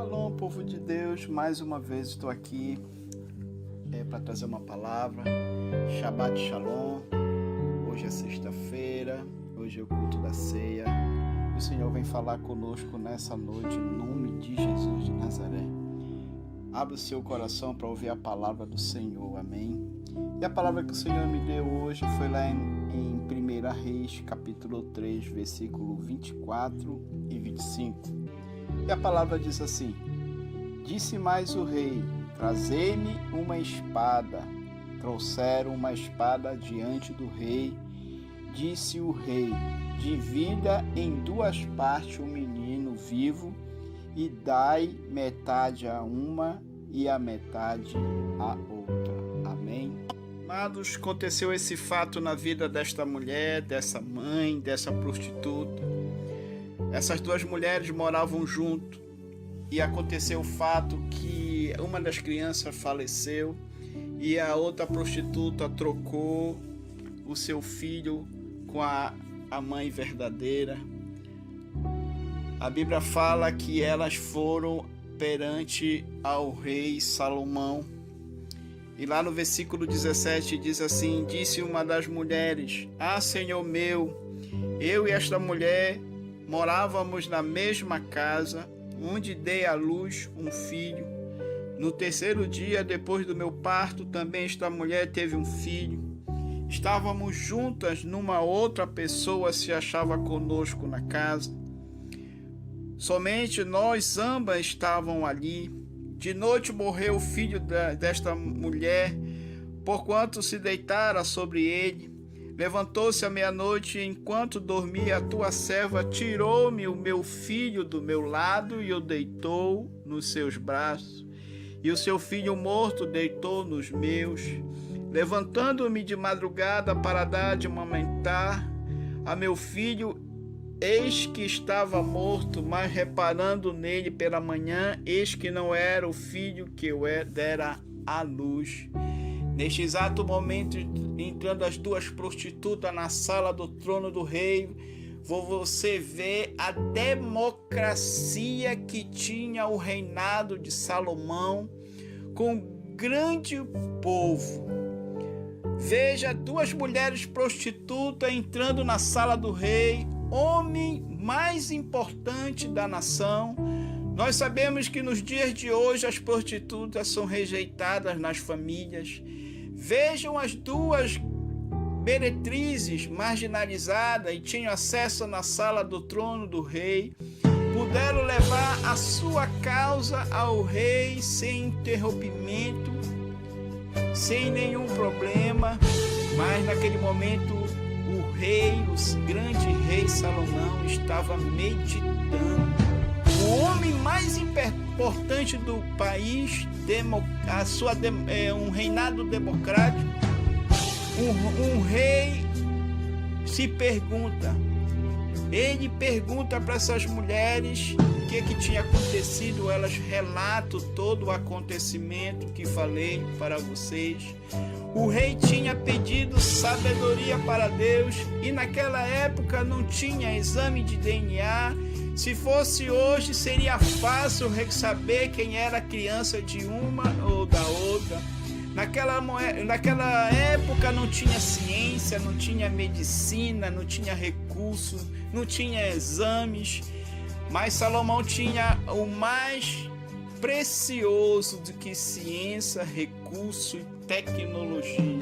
Shalom, povo de Deus, mais uma vez estou aqui para trazer uma palavra. Shabbat Shalom. Hoje é sexta-feira, hoje é o culto da ceia. O Senhor vem falar conosco nessa noite, em nome de Jesus de Nazaré. Abra o seu coração para ouvir a palavra do Senhor, amém? E a palavra que o Senhor me deu hoje foi lá em 1 Reis, capítulo 3, versículo 24 e 25. E a palavra diz assim: Disse mais o rei: Trazei-me uma espada. Trouxeram uma espada diante do rei. Disse o rei: Divida em duas partes o menino vivo e dai metade a uma e a metade a outra. Amém? Amados, aconteceu esse fato na vida desta mulher, dessa mãe, dessa prostituta. Essas duas mulheres moravam junto e aconteceu o fato que uma das crianças faleceu e a outra prostituta trocou o seu filho com a mãe verdadeira. A Bíblia fala que elas foram perante ao rei Salomão. E lá no versículo 17 diz assim: Disse uma das mulheres: Ah, Senhor meu, eu e esta mulher morávamos na mesma casa, onde dei à luz um filho. No terceiro dia, depois do meu parto, também esta mulher teve um filho. Estávamos juntas, numa outra pessoa se achava conosco na casa. Somente nós ambas estavam ali. De noite morreu o filho desta mulher, porquanto se deitara sobre ele. Levantou-se à meia-noite, enquanto dormia, a tua serva tirou-me o meu filho do meu lado e o deitou nos seus braços. E o seu filho morto deitou nos meus. Levantando-me de madrugada para dar de amamentar a meu filho, eis que estava morto, mas reparando nele pela manhã, eis que não era o filho que eu dera à luz. Neste exato momento, entrando as duas prostitutas na sala do trono do rei, você vê a democracia que tinha o reinado de Salomão com um grande povo. Veja duas mulheres prostitutas entrando na sala do rei, homem mais importante da nação. Nós sabemos que nos dias de hoje as prostitutas são rejeitadas nas famílias. Vejam as duas meretrizes marginalizadas e tinham acesso na sala do trono do rei. Puderam levar a sua causa ao rei sem interrompimento, sem nenhum problema. Mas naquele momento o rei, o grande rei Salomão, estava meditando. O homem mais importante do país, um reinado democrático, um rei se pergunta. Ele pergunta para essas mulheres o que tinha acontecido. Elas relatam todo o acontecimento que falei para vocês. O rei tinha pedido sabedoria para Deus e naquela época não tinha exame de DNA. Se fosse hoje, seria fácil saber quem era a criança de uma ou da outra. Naquela época não tinha ciência, não tinha medicina, não tinha recursos, não tinha exames. Mas Salomão tinha o mais precioso do que ciência, recurso e tecnologia.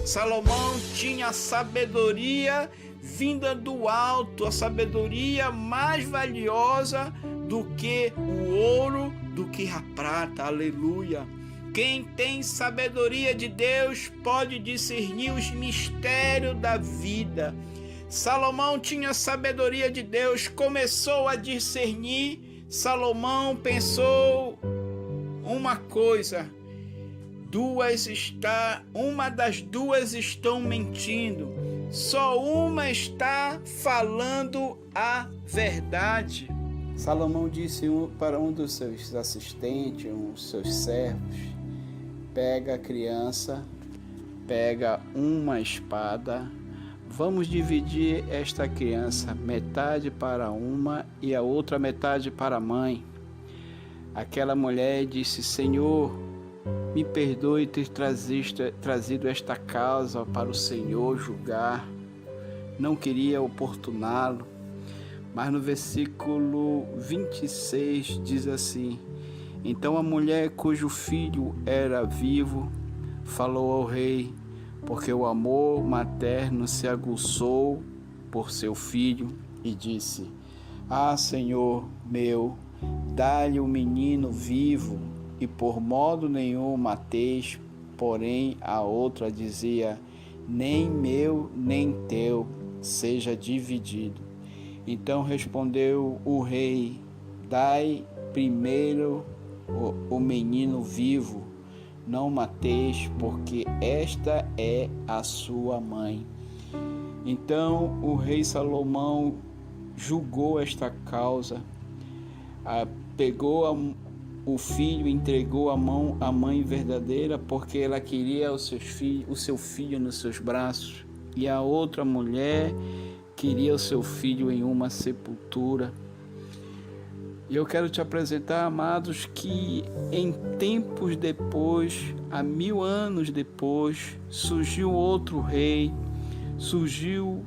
Salomão tinha a sabedoria vinda do alto, a sabedoria mais valiosa do que o ouro, do que a prata. Aleluia! Quem tem sabedoria de Deus pode discernir os mistérios da vida. Salomão tinha sabedoria de Deus, começou a discernir. Salomão pensou uma coisa: uma das duas estão mentindo, só uma está falando a verdade. Salomão disse para um dos seus assistentes, um dos seus servos: pega a criança, pega uma espada, vamos dividir esta criança, metade para uma e a outra metade para a mãe. Aquela mulher disse: Senhor, me perdoe ter trazido esta causa para o Senhor julgar. Não queria oportuná-lo. Mas no versículo 26 diz assim: Então a mulher cujo filho era vivo falou ao rei, porque o amor materno se aguçou por seu filho, e disse: Ah, Senhor meu, dá-lhe o menino vivo, e por modo nenhum mateis. Porém a outra dizia: Nem meu, nem teu, seja dividido. Então respondeu o rei: Dai primeiro o menino vivo, não mateis, porque esta é a sua mãe. Então o rei Salomão julgou esta causa, pegou o filho e entregou à mãe verdadeira, porque ela queria o seu filho nos seus braços, e a outra mulher queria o seu filho em uma sepultura. E eu quero te apresentar, amados, que em tempos depois, há 1000 anos depois, surgiu outro rei, surgiu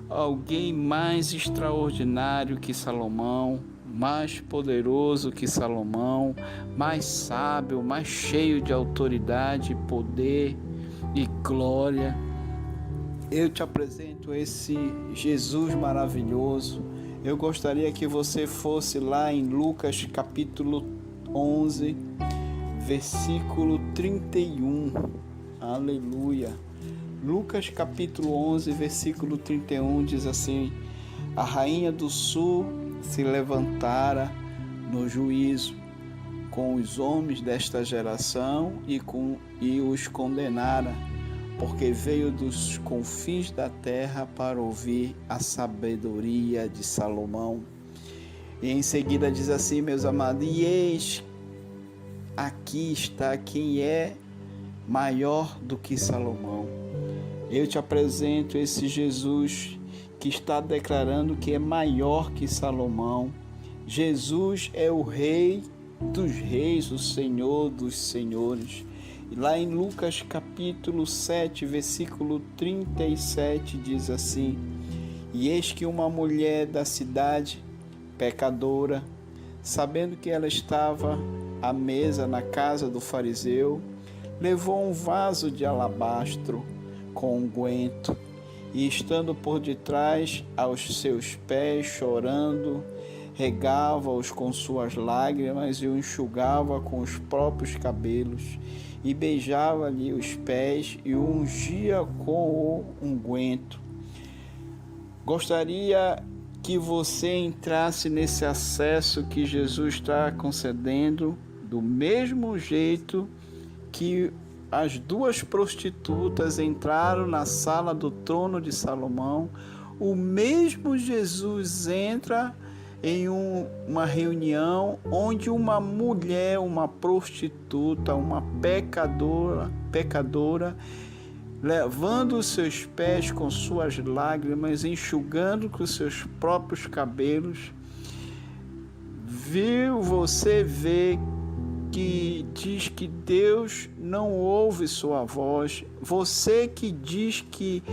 alguém mais extraordinário que Salomão, mais poderoso que Salomão, mais sábio, mais cheio de autoridade, poder e glória. Eu te apresento esse Jesus maravilhoso. Eu gostaria que você fosse lá em Lucas capítulo 11, versículo 31. Aleluia. Lucas capítulo 11, versículo 31 diz assim: A rainha do sul se levantara no juízo com os homens desta geração e os condenara, porque veio dos confins da terra para ouvir a sabedoria de Salomão. E em seguida diz assim, meus amados: E eis, aqui está quem é maior do que Salomão. Eu te apresento esse Jesus que está declarando que é maior que Salomão. Jesus é o Rei dos reis, o Senhor dos senhores. E lá em Lucas capítulo 7, versículo 37 diz assim: E eis que uma mulher da cidade, pecadora, sabendo que ela estava à mesa na casa do fariseu, levou um vaso de alabastro com unguento, e estando por detrás aos seus pés, chorando, regava-os com suas lágrimas e o enxugava com os próprios cabelos, e beijava-lhe os pés e o ungia com o unguento. Gostaria que você entrasse nesse acesso que Jesus está concedendo, do mesmo jeito que as duas prostitutas entraram na sala do trono de Salomão. O mesmo Jesus entra em uma reunião onde uma mulher, uma prostituta, uma pecadora, levando os seus pés com suas lágrimas, enxugando com os seus próprios cabelos, você vê que diz que Deus não ouve sua voz. Você que diz que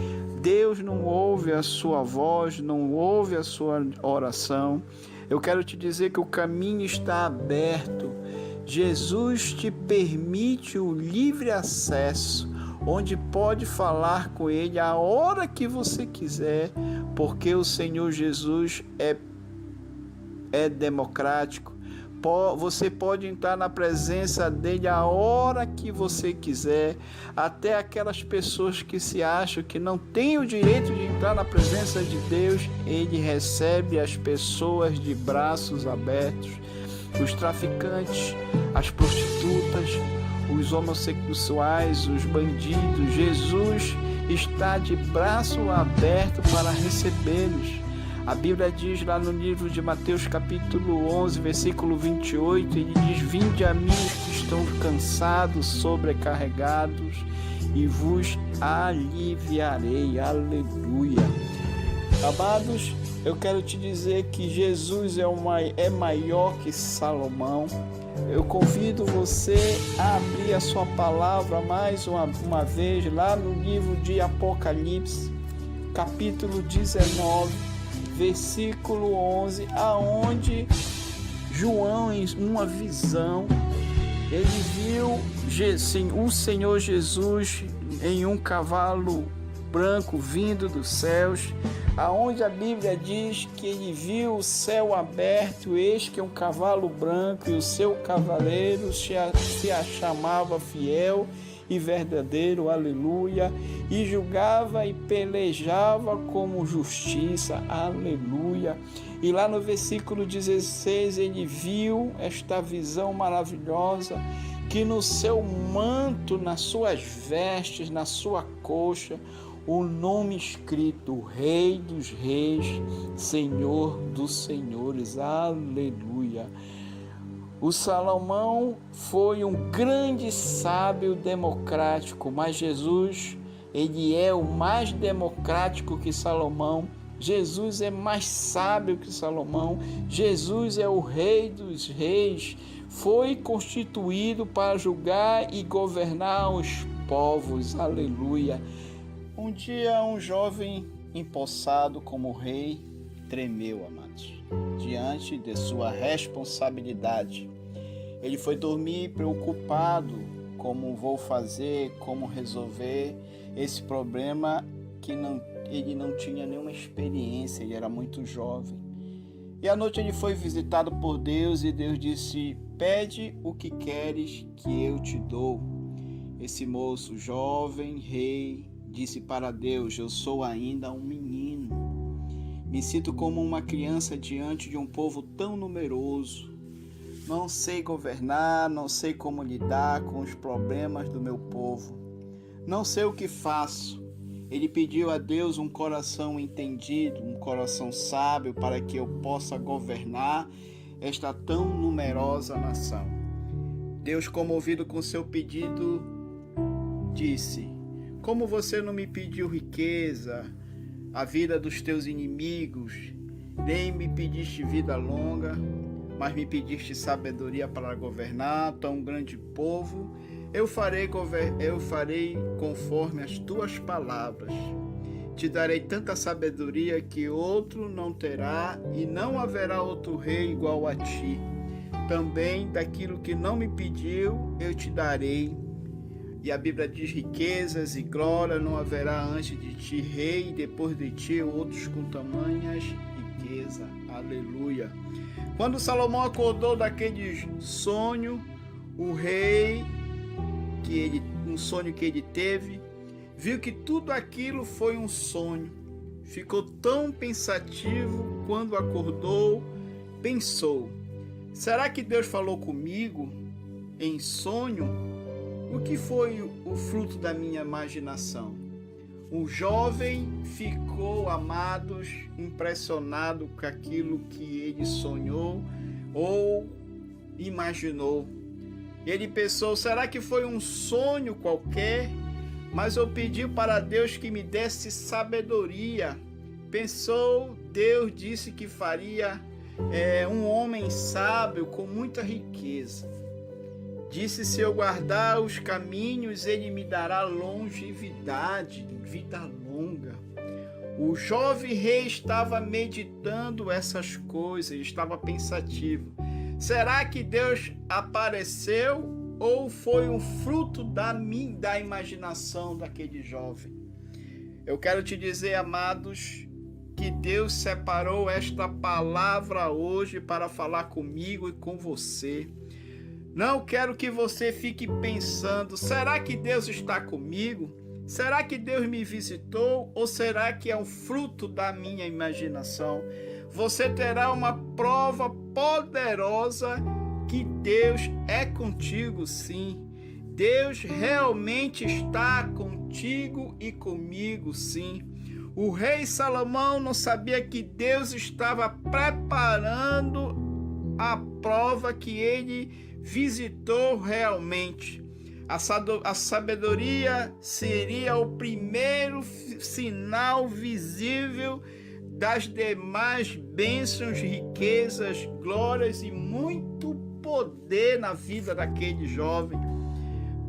Deus não ouve a sua voz, não ouve a sua oração, eu quero te dizer que o caminho está aberto. Jesus te permite o livre acesso, onde pode falar com Ele a hora que você quiser, porque o Senhor Jesus é democrático. Você pode entrar na presença dele a hora que você quiser. Até aquelas pessoas que se acham que não têm o direito de entrar na presença de Deus, ele recebe as pessoas de braços abertos, os traficantes, as prostitutas, os homossexuais, os bandidos. Jesus está de braço aberto para recebê-los. A Bíblia diz lá no livro de Mateus capítulo 11, versículo 28, ele diz: Vinde a mim os que estão cansados, sobrecarregados, e vos aliviarei. Aleluia. Amados, eu quero te dizer que Jesus é maior que Salomão. Eu convido você a abrir a sua palavra mais uma vez lá no livro de Apocalipse, capítulo 19, versículo 11, aonde João, em uma visão, ele viu o Senhor Jesus em um cavalo branco vindo dos céus, aonde a Bíblia diz que ele viu o céu aberto, eis que um cavalo branco, e o seu cavaleiro se chamava Fiel e Verdadeiro, aleluia, e julgava e pelejava como justiça, aleluia. E lá no versículo 16 ele viu esta visão maravilhosa, que no seu manto, nas suas vestes, na sua coxa, o nome escrito, Rei dos Reis, Senhor dos Senhores, aleluia. O Salomão foi um grande sábio democrático, mas Jesus, ele é o mais democrático que Salomão. Jesus é mais sábio que Salomão. Jesus é o Rei dos Reis. Foi constituído para julgar e governar os povos, aleluia. Um dia um jovem empossado como rei tremeu, amados, diante de sua responsabilidade. Ele foi dormir preocupado, como vou fazer, como resolver esse problema que ele não tinha nenhuma experiência, ele era muito jovem. E à noite ele foi visitado por Deus e Deus disse: pede o que queres que eu te dou. Esse moço jovem, rei, disse para Deus: eu sou ainda um menino. Me sinto como uma criança diante de um povo tão numeroso. Não sei governar, não sei como lidar com os problemas do meu povo. Não sei o que faço. Ele pediu a Deus um coração entendido, um coração sábio, para que eu possa governar esta tão numerosa nação. Deus, comovido com seu pedido, disse: como você não me pediu riqueza, a vida dos teus inimigos, nem me pediste vida longa, mas me pediste sabedoria para governar tão grande povo, eu farei conforme as tuas palavras. Te darei tanta sabedoria que outro não terá, e não haverá outro rei igual a ti. Também daquilo que não me pediu, eu te darei. E a Bíblia diz: riquezas e glória não haverá antes de ti, rei, e depois de ti outros com tamanhas riqueza. Aleluia. Quando Salomão acordou daquele sonho, o rei, um sonho que ele teve, viu que tudo aquilo foi um sonho. Ficou tão pensativo. Quando acordou, pensou: será que Deus falou comigo em sonho? O que foi o fruto da minha imaginação? O jovem ficou, amados, impressionado com aquilo que ele sonhou ou imaginou. Ele pensou: será que foi um sonho qualquer? Mas eu pedi para Deus que me desse sabedoria. Pensou, Deus disse que faria um homem sábio com muita riqueza. Disse: se eu guardar os caminhos, ele me dará longevidade, vida longa. O jovem rei estava meditando essas coisas, estava pensativo. Será que Deus apareceu ou foi um fruto da imaginação daquele jovem? Eu quero te dizer, amados, que Deus separou esta palavra hoje para falar comigo e com você. Não quero que você fique pensando: será que Deus está comigo? Será que Deus me visitou? Ou será que é um fruto da minha imaginação? Você terá uma prova poderosa que Deus é contigo, sim. Deus realmente está contigo e comigo, sim. O rei Salomão não sabia que Deus estava preparando a prova que ele visitou realmente. A sabedoria seria o primeiro sinal visível das demais bênçãos, riquezas, glórias e muito poder na vida daquele jovem.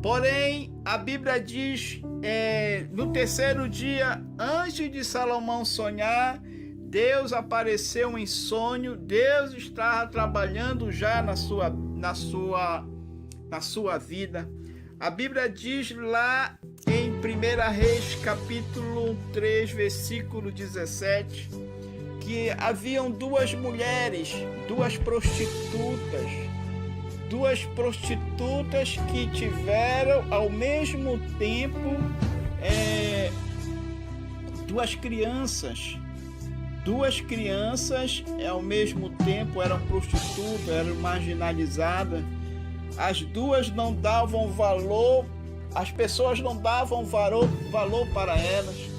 Porém, a Bíblia diz, no terceiro dia, antes de Salomão sonhar, Deus apareceu em sonho. Deus estava trabalhando já na sua vida. A Bíblia diz lá em 1 Reis, capítulo 3, versículo 17, que haviam duas mulheres, duas prostitutas que tiveram ao mesmo tempo duas crianças ao mesmo tempo eram prostitutas, eram marginalizadas. As duas não davam valor, as pessoas não davam valor para elas.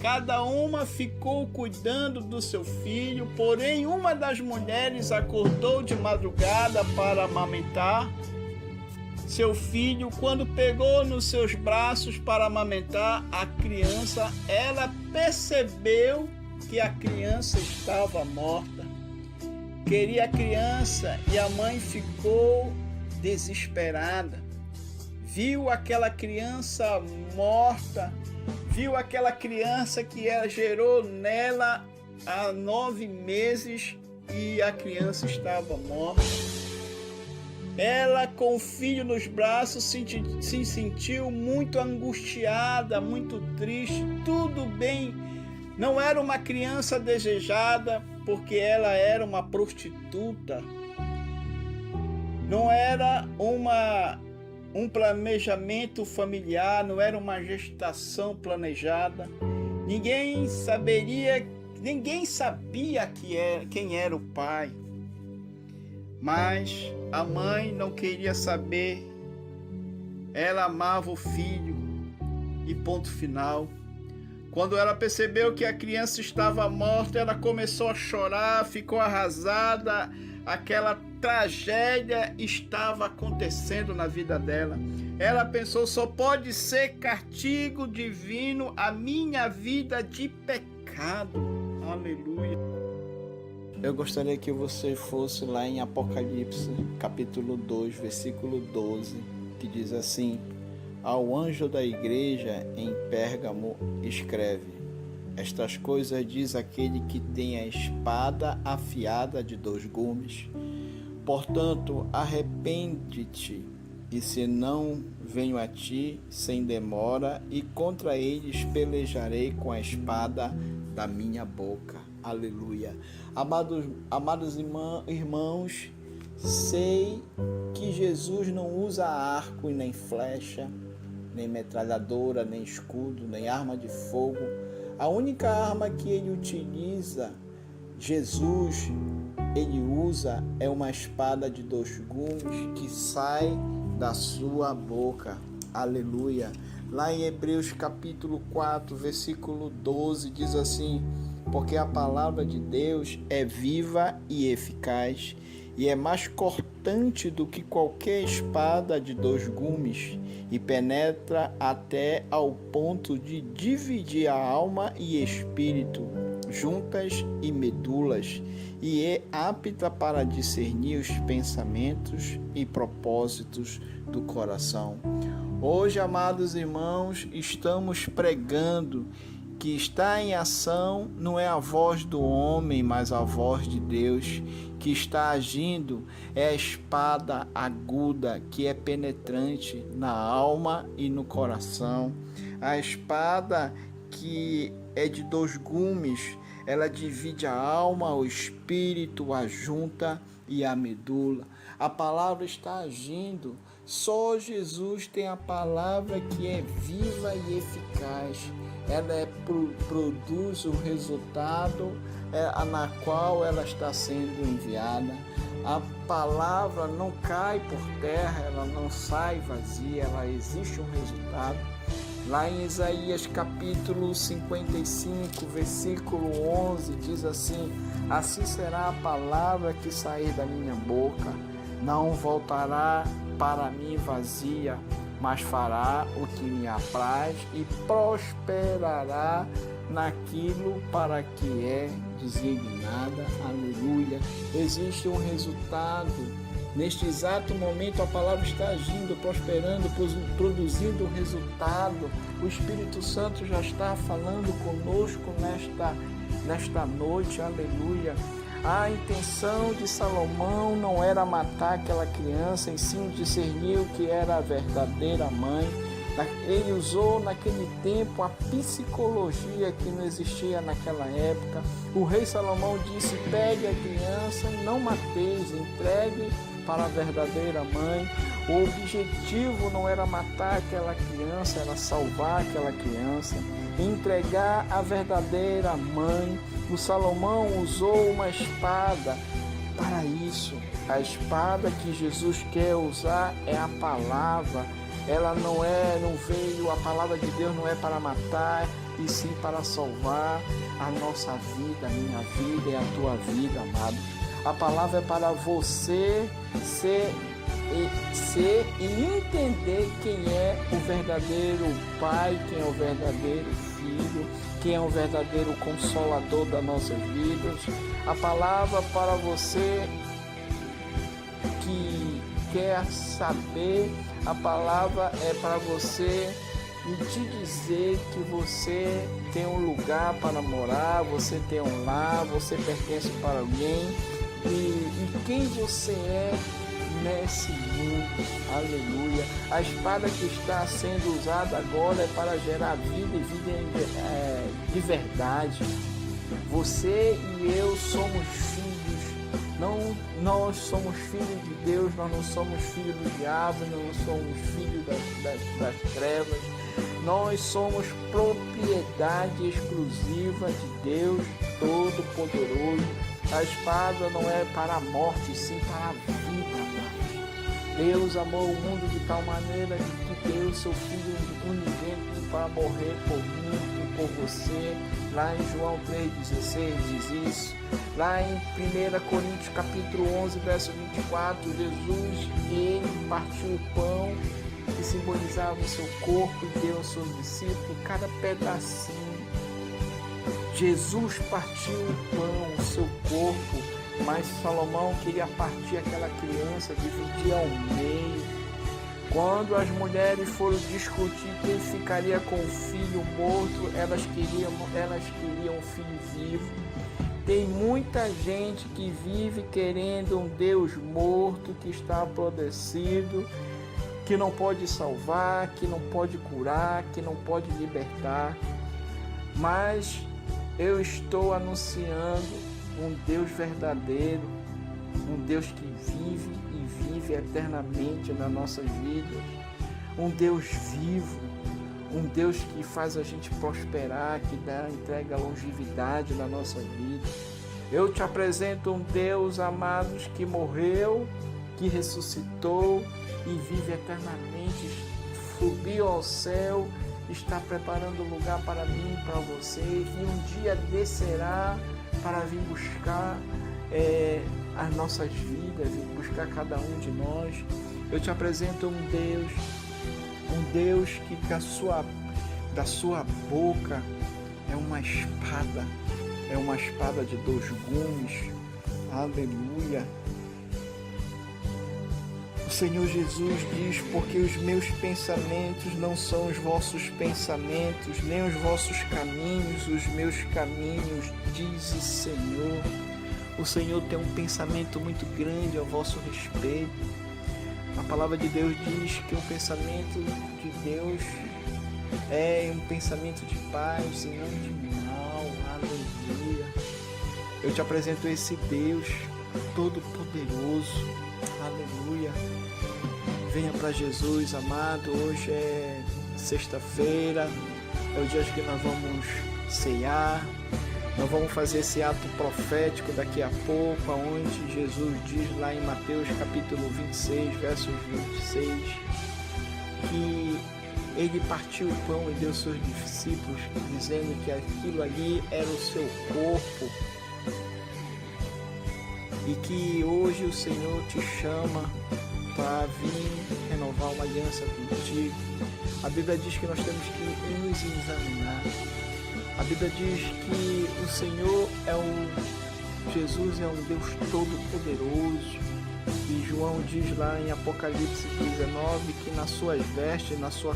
Cada uma ficou cuidando do seu filho, porém uma das mulheres acordou de madrugada para amamentar seu filho. Quando pegou nos seus braços para amamentar a criança, ela percebeu que a criança estava morta. Queria a criança e a mãe ficou desesperada. Viu aquela criança morta, viu aquela criança que ela gerou nela há 9 meses e a criança estava morta. Ela, com o filho nos braços, se sentiu muito angustiada, muito triste. Tudo bem, não era uma criança desejada, porque ela era uma prostituta. Não era um planejamento familiar, não era uma gestação planejada. Ninguém sabia quem era o pai. Mas a mãe não queria saber. Ela amava o filho e ponto final. Quando ela percebeu que a criança estava morta, ela começou a chorar, ficou arrasada. Aquela tragédia estava acontecendo na vida dela. Ela pensou, só pode ser castigo divino a minha vida de pecado. Aleluia. Eu gostaria que você fosse lá em Apocalipse, capítulo 2, versículo 12, que diz assim: ao anjo da igreja em Pérgamo escreve: estas coisas diz aquele que tem a espada afiada de 2 gumes. Portanto, arrepende-te, e se não venho a ti sem demora, e contra eles pelejarei com a espada da minha boca. Aleluia. Amados irmãos, sei que Jesus não usa arco e nem flecha, nem metralhadora, nem escudo, nem arma de fogo. A única arma que ele utiliza, Jesus, ele usa é uma espada de 2 gumes que sai da sua boca. Aleluia. Lá em Hebreus capítulo 4, versículo 12, diz assim: porque a palavra de Deus é viva e eficaz, e é mais cortante do que qualquer espada de 2 gumes, e penetra até ao ponto de dividir a alma e espírito, juntas e medulas, e é apta para discernir os pensamentos e propósitos do coração. Hoje, amados irmãos, estamos pregando que está em ação não é a voz do homem, mas a voz de Deus. Que está agindo é a espada aguda que é penetrante na alma e no coração. A espada que é de 2 gumes, ela divide a alma, o espírito, a junta e a medula. A palavra está agindo. Só Jesus tem a palavra que é viva e eficaz. Ela produz o resultado na qual ela está sendo enviada. A palavra não cai por terra, ela não sai vazia, ela existe um resultado. Lá em Isaías capítulo 55, versículo 11, diz assim: assim será a palavra que sair da minha boca, não voltará para mim vazia, mas fará o que me apraz e prosperará naquilo para que é designada. Aleluia. Existe um resultado Neste exato momento a palavra está agindo, prosperando, produzindo resultado. O Espírito Santo já está falando conosco nesta noite, aleluia. A intenção de Salomão não era matar aquela criança, e sim discernir o que era a verdadeira mãe. Ele usou naquele tempo a psicologia que não existia naquela época. O rei Salomão disse: pegue a criança e não mateis, entregue para a verdadeira mãe. O objetivo não era matar aquela criança, era salvar aquela criança, entregar a verdadeira mãe. O Salomão usou uma espada para isso. A espada que Jesus quer usar é a palavra. Ela não veio, a palavra de Deus não é para matar, e sim para salvar a nossa vida, a minha vida e a tua vida, amado. A palavra é para você ser e entender quem é o verdadeiro Pai, quem é o verdadeiro Filho, quem é o verdadeiro Consolador das nossas vidas. A palavra para você que quer saber, a palavra é para você te dizer que você tem um lugar para morar, você tem um lar, você pertence para alguém e quem você é nesse mundo, aleluia. A espada que está sendo usada agora é para gerar vida e vida de verdade. Você e eu somos filhos, não, nós somos filhos de Deus, nós não somos filhos do diabo, não somos filhos das trevas, nós somos propriedade exclusiva de Deus Todo-Poderoso. A espada não é para a morte, sim para a vida. Deus amou o mundo de tal maneira que deu seu Filho unigênito para morrer por mim e por você. Lá em João 3,16 diz isso. Lá em 1 Coríntios capítulo 11, verso 24, Jesus, ele partiu o pão que simbolizava o seu corpo e deu aos seus discípulos cada pedacinho. Jesus partiu o pão, o seu corpo, mas Salomão queria partir aquela criança, dividir ao meio. Quando as mulheres foram discutir quem ficaria com o filho morto, elas queriam um filho vivo. Tem muita gente que vive querendo um Deus morto, que está apodrecido, que não pode salvar, que não pode curar, que não pode libertar. Mas eu estou anunciando um Deus verdadeiro, um Deus que vive e vive eternamente nas nossas vidas, um Deus vivo, um Deus que faz a gente prosperar, que entrega longevidade na nossa vida. Eu te apresento um Deus, amados, que morreu, que ressuscitou e vive eternamente, subiu ao céu, está preparando lugar para mim e para você, e um dia descerá para vir buscar as nossas vidas, vir buscar cada um de nós. Eu te apresento um Deus que da sua boca é uma espada de dois gumes, aleluia. O Senhor Jesus diz: porque os meus pensamentos não são os vossos pensamentos, nem os vossos caminhos, os meus caminhos, diz o Senhor. O Senhor tem um pensamento muito grande ao vosso respeito. A palavra de Deus diz que o pensamento de Deus é um pensamento de paz e não de mal, aleluia. Eu te apresento esse Deus Todo-Poderoso, aleluia. Venha para Jesus, amado. Hoje é sexta-feira, é o dia que nós vamos ceiar. Nós vamos fazer esse ato profético daqui a pouco, onde Jesus diz lá em Mateus capítulo 26, versos 26, que ele partiu o pão e deu aos seus discípulos, dizendo que aquilo ali era o seu corpo, e que hoje o Senhor te chama para vir renovar uma aliança contigo. A Bíblia diz que nós temos que nos examinar. A Bíblia diz que o Senhor Jesus é um Deus todo-poderoso, E João diz lá em Apocalipse 19 que nas suas vestes, na sua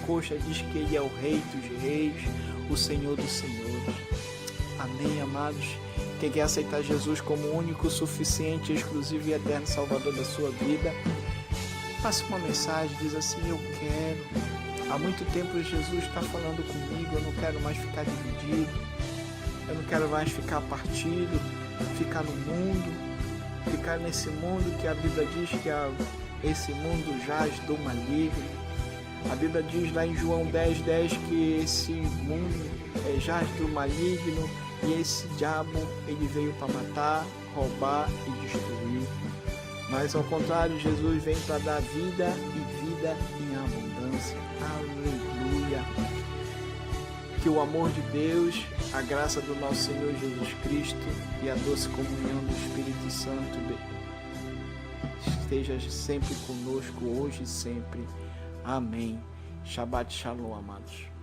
coxa diz que ele é o Rei dos Reis, o Senhor dos Senhores. Amém, amados? Quem quer aceitar Jesus como único, suficiente, exclusivo e eterno Salvador da sua vida, passe uma mensagem, diz assim: eu quero. Há muito tempo Jesus está falando comigo, eu não quero mais ficar dividido, eu não quero mais ficar partido, ficar no mundo, ficar nesse mundo que a Bíblia diz que esse mundo jaz do maligno. A Bíblia diz lá em João 10:10 que esse mundo jaz do maligno e esse diabo ele veio para matar, roubar e destruir. Mas ao contrário, Jesus vem para dar vida e vida em abundância. Aleluia! Que o amor de Deus, a graça do nosso Senhor Jesus Cristo e a doce comunhão do Espírito Santo esteja sempre conosco, hoje e sempre. Amém. Shabbat Shalom, amados.